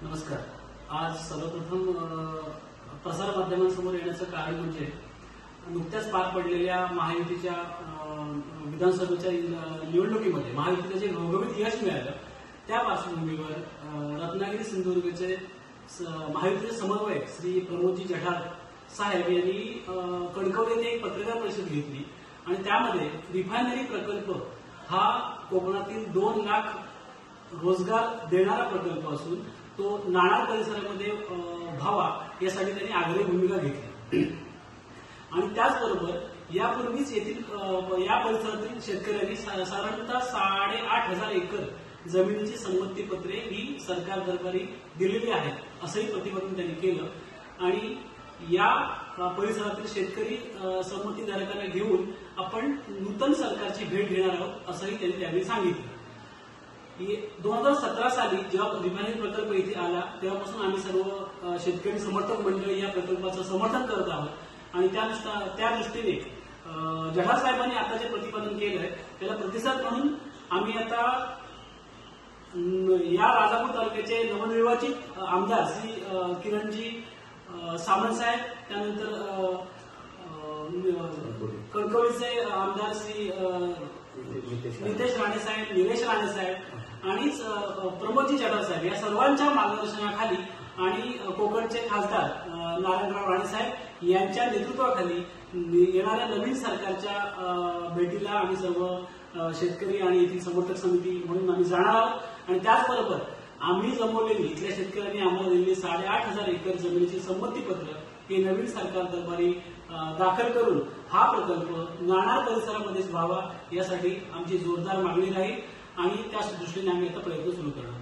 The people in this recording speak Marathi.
नमस्कार. आज सर्वप्रथम प्रसार माध्यमांसमोर येण्याचं कारण म्हणजे नुकत्याच पार पडलेल्या महायुतीच्या विधानसभेच्या निवडणुकीमध्ये महायुतीला जे घवघवीत यश मिळालं त्या पार्श्वभूमीवर रत्नागिरी सिंधुदुर्गचे महायुतीचे समन्वयक श्री प्रमोदजी जठार साहेब यांनी कणकवली येथे एक पत्रकार परिषद घेतली आणि त्यामध्ये रिफायनरी प्रकल्प हा कोकणातील 2 लाख रोजगार देणारा प्रकल्प असून तो नाणार परिसरामध्ये व्हावा यासाठी त्यांनी आग्रही भूमिका घेतली आणि त्याचबरोबर यापूर्वीच येथील या परिसरातील शेतकऱ्यांनी साधारणतः 8,500 एकर जमिनीची संमतीपत्रे ही सरकार दरबारी दिलेली आहेत असंही प्रतिपादन त्यांनी केलं आणि या परिसरातील शेतकरी संमतीधारकांना घेऊन आपण नूतन सरकारची भेट घेणार आहोत असंही त्यांनी त्यावेळी सांगितलं. 2017 साली जेव्हा रिफायनरी प्रकल्प इथे आला तेव्हापासून आम्ही सर्व शेतकरी समर्थक मंडळी या प्रकल्पाचं समर्थन करत आहोत आणि त्या दृष्टीने जठार साहेबांनी आता जे प्रतिपादन केलंय त्याला प्रतिसाद म्हणून आम्ही आता या राजापूर तालुक्याचे नवनिर्वाचित आमदार श्री किरणजी सामंत साहेब, त्यानंतर कणकवलीचे आमदार श्री नितेश राणे साहेब, निलेश राणे साहेब आणि प्रमोदजी जठार साहेब या सर्वांच्या मार्गदर्शनाखाली आणि कोकणचे खासदार नारायणराव राणे साहेब यांच्या नेतृत्वाखाली येणाऱ्या नवीन सरकारच्या भेटीला आम्ही सर्व शेतकरी आणि येथील समर्थक समिती म्हणून आम्ही जाणार आहोत आणि त्याचबरोबर आम्ही जमवलेली इथल्या शेतकऱ्यांनी आम्हाला दिलेली 8,500 एकर जमिनीची संमतीपत्र हे नवीन सरकार दरबारी दाखल करून हा प्रकल्प नाणार परिसरामध्येच व्हावा यासाठी आमची जोरदार मागणी राहील आणि त्या दृष्टीने आम्ही आता प्रयत्न सुरू करणार.